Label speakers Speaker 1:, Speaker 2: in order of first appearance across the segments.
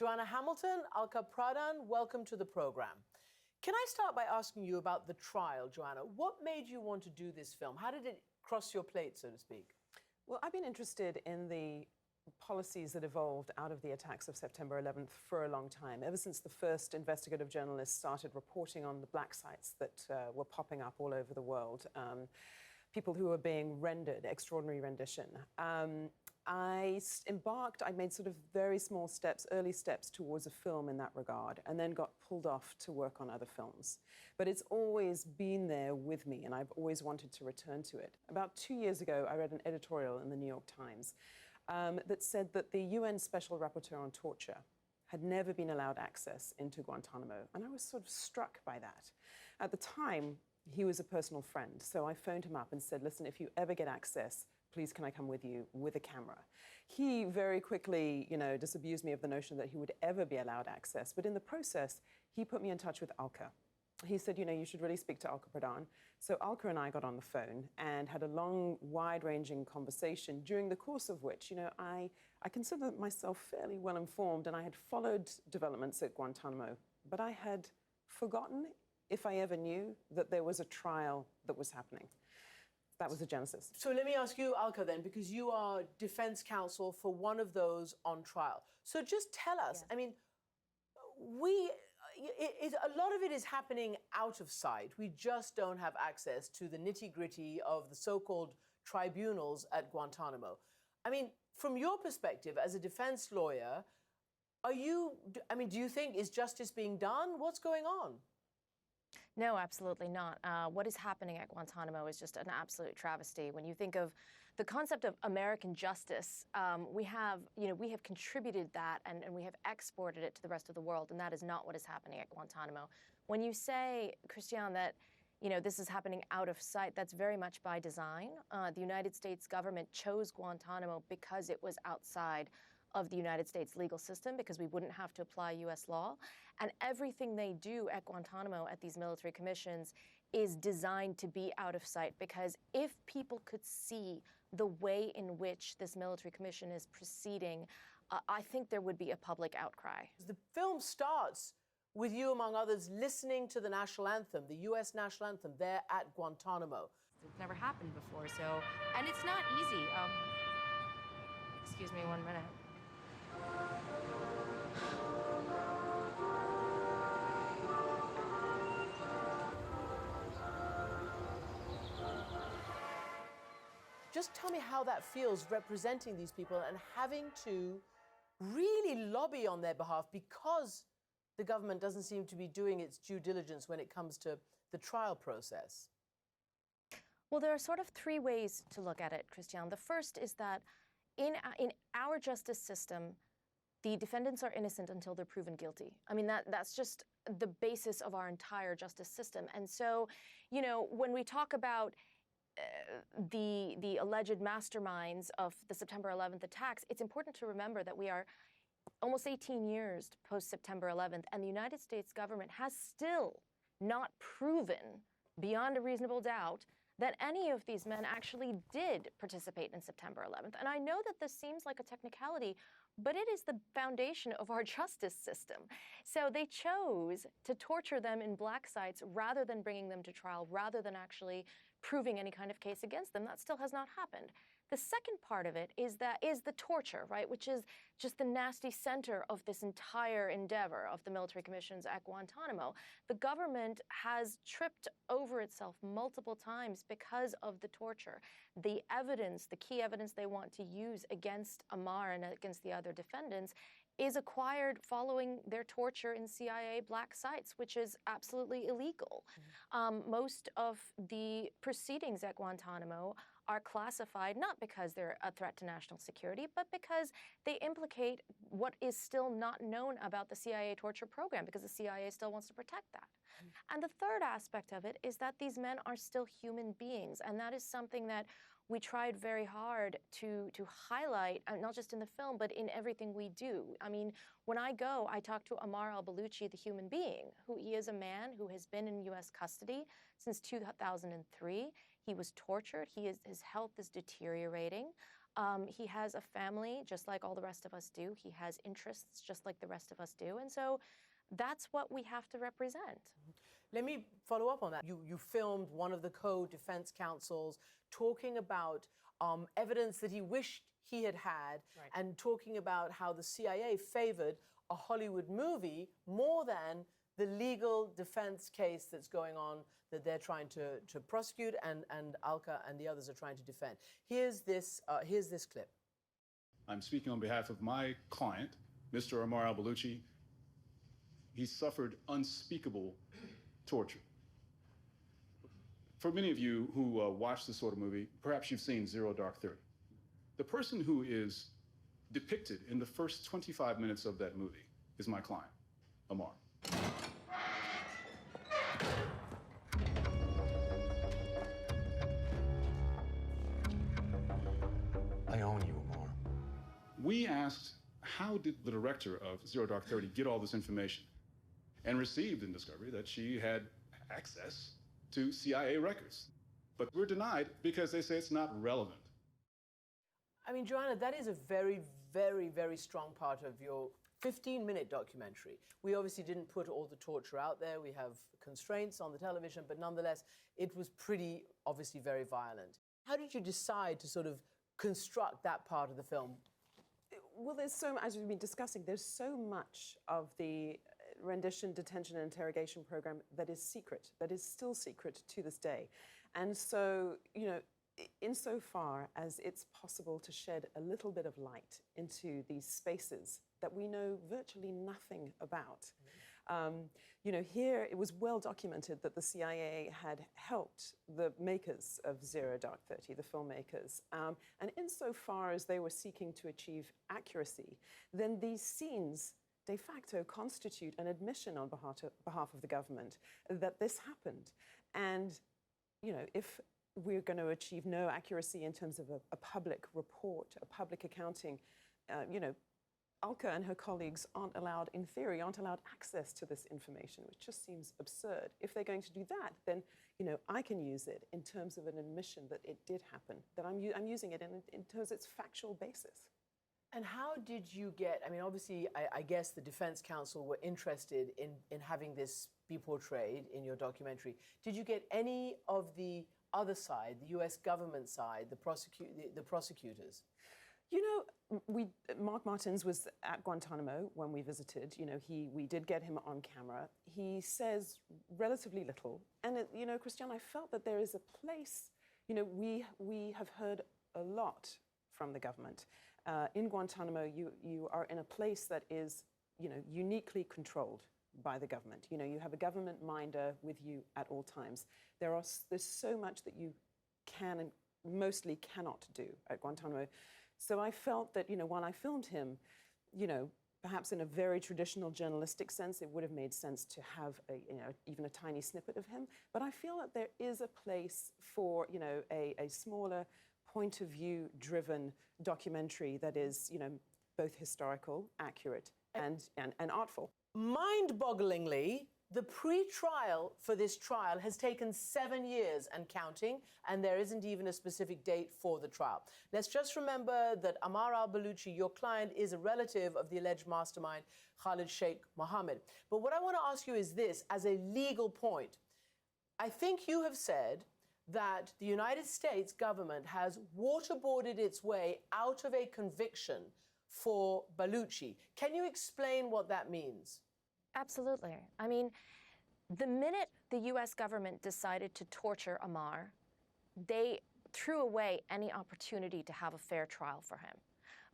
Speaker 1: Johanna Hamilton, Alka Pradhan, welcome to the program. Can I start by asking you about the trial, Johanna? What made you want to do this film? How did it cross your plate, so to speak?
Speaker 2: Well, I've been interested in the policies that evolved out of the attacks of September 11th for a long time, ever since the first investigative journalists started reporting on the black sites that were popping up all over the world, people who were being rendered, extraordinary rendition. I made sort of very small steps, early steps towards a film in that regard, and then got pulled off to work on other films. But it's always been there with me, and I've always wanted to return to it. About 2 years ago, I read an editorial in the New York Times that said that the UN Special Rapporteur on Torture had never been allowed access into Guantanamo, and I was sort of struck by that. At the time, he was a personal friend, so I phoned him up and said, listen, if you ever get access, please can I come with you with a camera? He very quickly, disabused me of the notion that he would ever be allowed access, but in the process, he put me in touch with Alka. He said, you should really speak to Alka Pradhan. So Alka and I got on the phone and had a long, wide-ranging conversation, during the course of which, I consider myself fairly well-informed, and I had followed developments at Guantanamo, but I had forgotten, if I ever knew, that there was a trial that was happening. That was the genesis.
Speaker 1: So let me ask you, Alka, then, because you are defense counsel for one of those on trial. So just tell us, I mean, a lot of it is happening out of sight. We just don't have access to the nitty-gritty of the so-called tribunals at Guantanamo. I mean, from your perspective as a defense lawyer, do you think, is justice being done? What's going on?
Speaker 3: No, absolutely not. What is happening at Guantanamo is just an absolute travesty. When you think of the concept of American justice, we have contributed that and we have exported it to the rest of the world, and that is not what is happening at Guantanamo. When you say, Christiane, that this is happening out of sight, that's very much by design. The United States government chose Guantanamo because it was outside of the United States legal system, because we wouldn't have to apply U.S. law. And everything they do at Guantanamo, at these military commissions, is designed to be out of sight, because if people could see the way in which this military commission is proceeding, I think there would be a public outcry.
Speaker 1: The film starts with you, among others, listening to the national anthem, the U.S. national anthem, there at Guantanamo.
Speaker 3: It's never happened before, and it's not easy. Excuse me 1 minute.
Speaker 1: Just tell me how that feels, representing these people and having to really lobby on their behalf, because the government doesn't seem to be doing its due diligence when it comes to the trial process.
Speaker 3: Well, there are sort of three ways to look at it, Christiane. The first is that in our justice system, the defendants are innocent until they're proven guilty. I mean, that's just the basis of our entire justice system. And so, when we talk about the alleged masterminds of the September 11th attacks, it's important to remember that we are almost 18 years post-September 11th, and the United States government has still not proven, beyond a reasonable doubt, that any of these men actually did participate in September 11th. And I know that this seems like a technicality, but it is the foundation of our justice system. So they chose to torture them in black sites rather than bringing them to trial, rather than actually proving any kind of case against them. That still has not happened. The second part of it is the torture, right, which is just the nasty center of this entire endeavor of the military commissions at Guantanamo. The government has tripped over itself multiple times because of the torture. The evidence, the key evidence they want to use against Ammar and against the other defendants is acquired following their torture in CIA black sites, which is absolutely illegal. Most of the proceedings at Guantanamo are classified not because they're a threat to national security, but because they implicate what is still not known about the CIA torture program, because the CIA still wants to protect that. And the third aspect of it is that these men are still human beings, and that is something that we tried very hard to highlight, not just in the film, but in everything we do. I mean, when I go, I talk to Ammar al-Baluchi, the human being, who he is a man who has been in U.S. custody since 2003. He was tortured. His health is deteriorating. He has a family, just like all the rest of us do. He has interests, just like the rest of us do. And so that's what we have to represent.
Speaker 1: Let me follow up on that. You filmed one of the co-defense counsels talking about evidence that he wished he had had,
Speaker 2: Right.
Speaker 1: and talking about how the CIA favored a Hollywood movie more than the legal defense case that's going on that they're trying to prosecute and Alka and the others are trying to defend. Here's this clip.
Speaker 4: I'm speaking on behalf of my client, Mr. Ammar al-Baluchi. He suffered unspeakable torture. For many of you who watch this sort of movie, perhaps you've seen Zero Dark 30. The person who is depicted in the first 25 minutes of that movie is my client, Ammar.
Speaker 5: I own you, Ammar.
Speaker 4: We asked, how did the director of Zero Dark 30 get all this information? And received in discovery that she had access to CIA records. But we're denied because they say it's not relevant.
Speaker 1: I mean, Johanna, that is a very, very, very strong part of your 15-minute documentary. We obviously didn't put all the torture out there. We have constraints on the television, but nonetheless, it was pretty, obviously, very violent. How did you decide to sort of construct that part of the film?
Speaker 2: Well, there's so, as we've been discussing, there's so much of the rendition, detention, and interrogation program that is secret, that is still secret to this day. And so, you know, insofar as it's possible to shed a little bit of light into these spaces that we know virtually nothing about. You know, here it was well documented that the CIA had helped the makers of Zero Dark 30, the filmmakers. And insofar as they were seeking to achieve accuracy, then these scenes de facto constitute an admission on behalf of the government that this happened. And, you know, if we're going to achieve no accuracy in terms of a public report, a public accounting, you know, Alka and her colleagues aren't allowed, in theory, aren't allowed access to this information, which just seems absurd. If they're going to do that, then, you know, I can use it in terms of an admission that it did happen, that I'm using it in terms of its factual basis.
Speaker 1: And how did you get, I mean, obviously, I guess the defense counsel were interested in having this be portrayed in your documentary. Did you get any of the other side, the US government side, the prosecutors?
Speaker 2: You know, Mark Martins was at Guantanamo when we visited. You know, we did get him on camera. He says relatively little. And, you know, Christiane, I felt that there is a place, you know, we have heard a lot from the government. In Guantanamo, you are in a place that is, you know, uniquely controlled by the government. You know, you have a government minder with you at all times. There's so much that you can and mostly cannot do at Guantanamo. So I felt that, you know, while I filmed him, you know, perhaps in a very traditional journalistic sense, it would have made sense to have you know, even a tiny snippet of him. But I feel that there is a place for, you know, a smaller point of view driven documentary that is, you know, both historical, accurate, and artful.
Speaker 1: Mind-bogglingly, the pre-trial for this trial has taken 7 years and counting, and there isn't even a specific date for the trial. Let's just remember that Ammar al-Baluchi, your client, is a relative of the alleged mastermind, Khalid Sheikh Mohammed. But what I want to ask you is this, as a legal point. I think you have said that the United States government has waterboarded its way out of a conviction for Baluchi. Can you explain what that means?
Speaker 3: Absolutely. I mean, the minute the US government decided to torture Ammar, they threw away any opportunity to have a fair trial for him.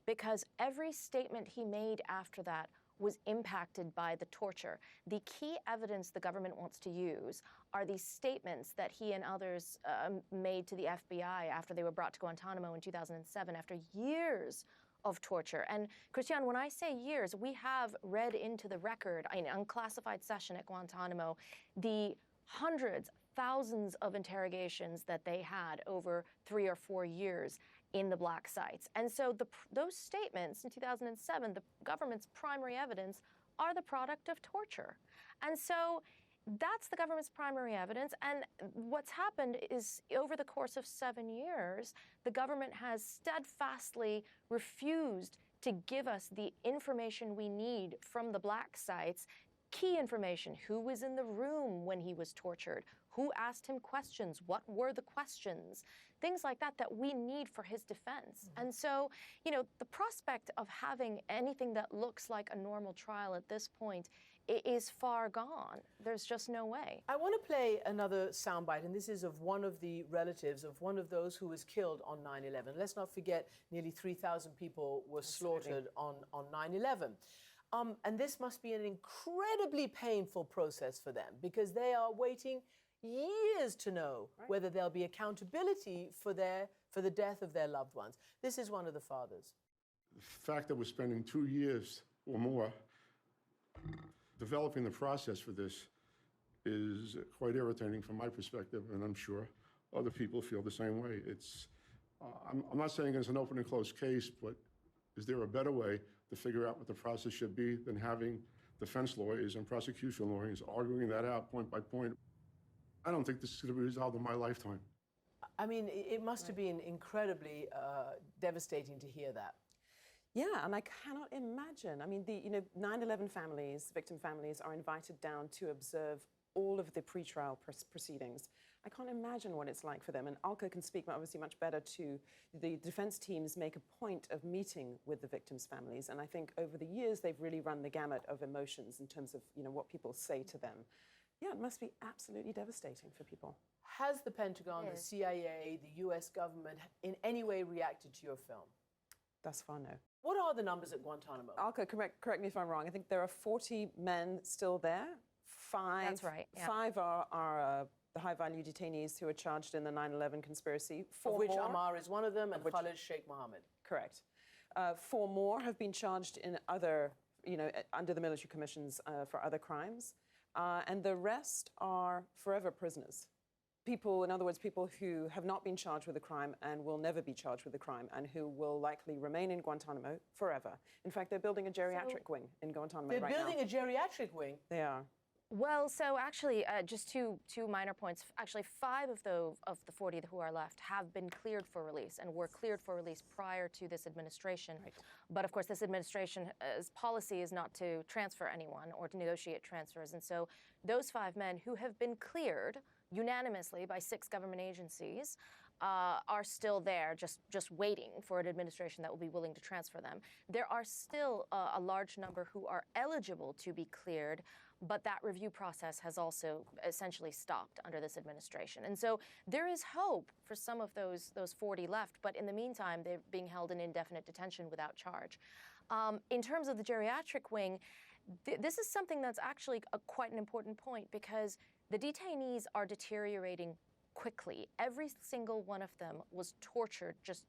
Speaker 3: Because every statement he made after that was impacted by the torture. The key evidence the government wants to use are these statements that he and others made to the FBI after they were brought to Guantanamo in 2007, after years of torture. And Christiane, when I say years, we have read into the record in an unclassified session at Guantanamo the hundreds, thousands of interrogations that they had over 3 or 4 years in the black sites. And so those statements in 2007, the government's primary evidence, are the product of torture. And so That's the government's primary evidence. And what's happened is over the course of 7 years, the government has steadfastly refused to give us the information we need from the black sites, key information: who was in the room when he was tortured, who asked him questions, what were the questions, things like that that we need for his defense. And so, you know, the prospect of having anything that looks like a normal trial at this point is far gone. There's just no way.
Speaker 1: I want to play another soundbite, and this is of one of the relatives of one of those who was killed on 9/11. Let's not forget, nearly 3,000 people were slaughtered on 9/11. And this must be an incredibly painful process for them, because they are waiting years to know whether there'll be accountability for the death of their loved ones. This is one of the fathers.
Speaker 6: The fact that we're spending 2 years or more developing the process for this is quite irritating from my perspective, and I'm sure other people feel the same way. I'm not saying it's an open and closed case, but is there a better way to figure out what the process should be than having defense lawyers and prosecution lawyers arguing that out point by point? I don't think this is going to be resolved in my lifetime.
Speaker 1: I mean, it must have been incredibly devastating to hear that.
Speaker 2: Yeah, and I cannot imagine. I mean, the 9/11 families, victim families, are invited down to observe all of the pretrial proceedings. I can't imagine what it's like for them. And Alka can speak obviously much better to the defense teams make a point of meeting with the victims' families. And I think over the years, they've really run the gamut of emotions in terms of, what people say to them. Yeah, it must be absolutely devastating for people.
Speaker 1: Has the Pentagon, the CIA, the US government in any way reacted to your film?
Speaker 2: Thus far, no.
Speaker 1: What are the numbers at Guantanamo?
Speaker 2: Alka, correct me if I'm wrong. I think there are 40 men still there.
Speaker 3: That's right. Yeah.
Speaker 2: 5 are the high-value detainees who are charged in the 9/11 conspiracy. 4
Speaker 1: of which
Speaker 2: more,
Speaker 1: Ammar is one of them, and Khalid Sheikh Mohammed.
Speaker 2: Correct. 4 more have been charged in other, under the military commissions for other crimes. And the rest are forever prisoners. People, in other words, people who have not been charged with a crime and will never be charged with a crime, and who will likely remain in Guantanamo forever. In fact, they're building a geriatric wing in Guantanamo right now.
Speaker 1: They're building a geriatric wing?
Speaker 2: They are.
Speaker 3: Well, so actually, just two minor points. Actually, 5 of the 40 who are left have been cleared for release and were cleared for release prior to this administration.
Speaker 2: Right.
Speaker 3: But of course, this administration's policy is not to transfer anyone or to negotiate transfers. And so those 5 men who have been cleared unanimously by 6 government agencies are still there, just waiting for an administration that will be willing to transfer them. There are still a large number who are eligible to be cleared, but that review process has also essentially stopped under this administration. And so there is hope for some of those 40 left, but in the meantime, they're being held in indefinite detention without charge. In terms of the geriatric wing, this is something that's actually quite an important point, because the detainees are deteriorating quickly. Every single one of them was tortured just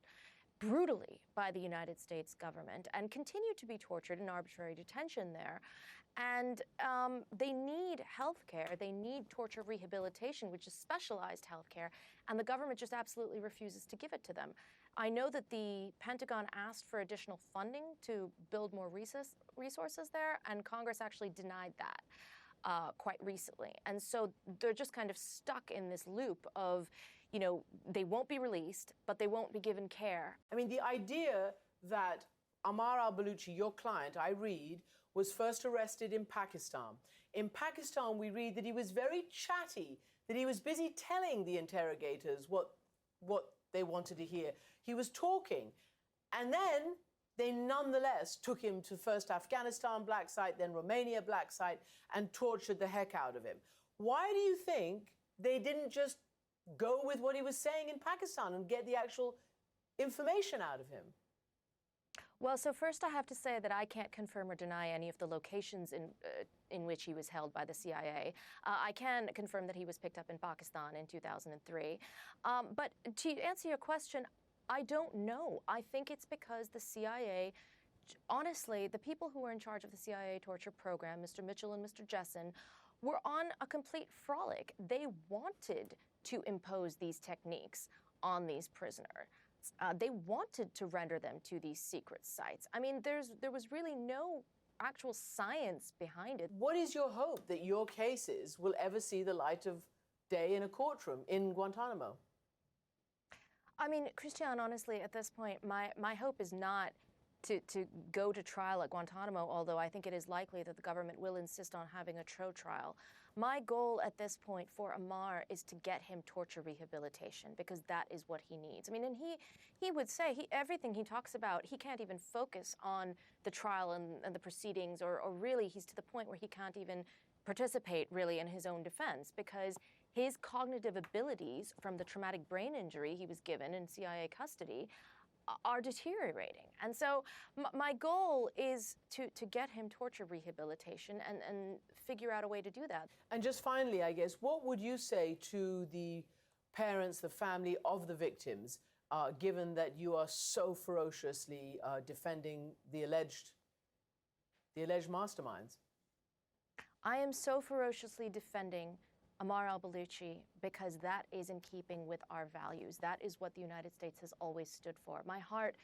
Speaker 3: brutally by the United States government and continue to be tortured in arbitrary detention there. And they need health care. They need torture rehabilitation, which is specialized health care, and the government just absolutely refuses to give it to them. I know that the Pentagon asked for additional funding to build more resources there, and Congress actually denied that quite recently. And so they're just kind of stuck in this loop of, they won't be released, but they won't be given care.
Speaker 1: I mean, the idea that Ammar al-Baluchi, your client, I read, was first arrested in Pakistan. In Pakistan, we read that he was very chatty, that he was busy telling the interrogators what they wanted to hear. He was talking. And then they nonetheless took him to first Afghanistan black site, then Romania black site, and tortured the heck out of him. Why do you think they didn't just go with what he was saying in Pakistan and get the actual information out of him?
Speaker 3: Well, so first I have to say that I can't confirm or deny any of the locations in which he was held by the CIA. I can confirm that he was picked up in Pakistan in 2003. But to answer your question, I don't know. I think it's because the CIA, honestly, the people who were in charge of the CIA torture program, Mr. Mitchell and Mr. Jessen, were on a complete frolic. They wanted to impose these techniques on these prisoners. They wanted to render them to these secret sites. I mean, there was really no actual science behind it.
Speaker 1: What is your hope that your cases will ever see the light of day in a courtroom in Guantanamo?
Speaker 3: I mean, Christiane, honestly, at this point, my hope is not to go to trial at Guantanamo, although I think it is likely that the government will insist on having a trial. My goal at this point for Ammar is to get him torture rehabilitation, because that is what he needs. I mean, and he would say everything he talks about, he can't even focus on the trial and the proceedings, or really he's to the point where he can't even participate really in his own defense, because his cognitive abilities from the traumatic brain injury he was given in CIA custody are deteriorating. And so my goal is to get him torture rehabilitation and figure out a way to do that.
Speaker 1: And just finally, I guess, what would you say to the parents, the family of the victims, given that you are so ferociously defending the alleged masterminds?
Speaker 3: I am so ferociously defending Ammar al-Baluchi because that is in keeping with our values. That is what the United States has always stood for. My heart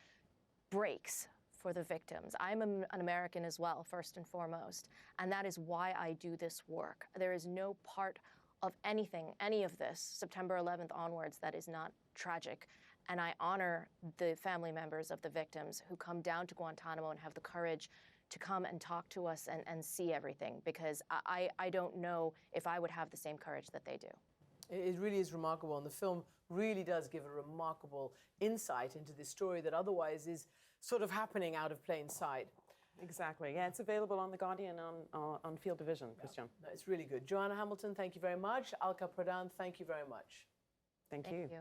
Speaker 3: breaks for the victims. I'm an American as well, first and foremost, and that is why I do this work. There is no part of anything, any of this, September 11th onwards, that is not tragic. And I honor the family members of the victims who come down to Guantanamo and have the courage to come and talk to us and see everything, because I don't know if I would have the same courage that they do.
Speaker 1: It really is remarkable, and the film really does give a remarkable insight into this story that otherwise is sort of happening out of plain sight.
Speaker 2: Exactly. Yeah, it's available on The Guardian on Field Division, Christiane.
Speaker 1: No, it's really good. Johanna Hamilton, thank you very much. Alka Pradhan, thank you very much.
Speaker 2: Thank you.
Speaker 3: Thank you.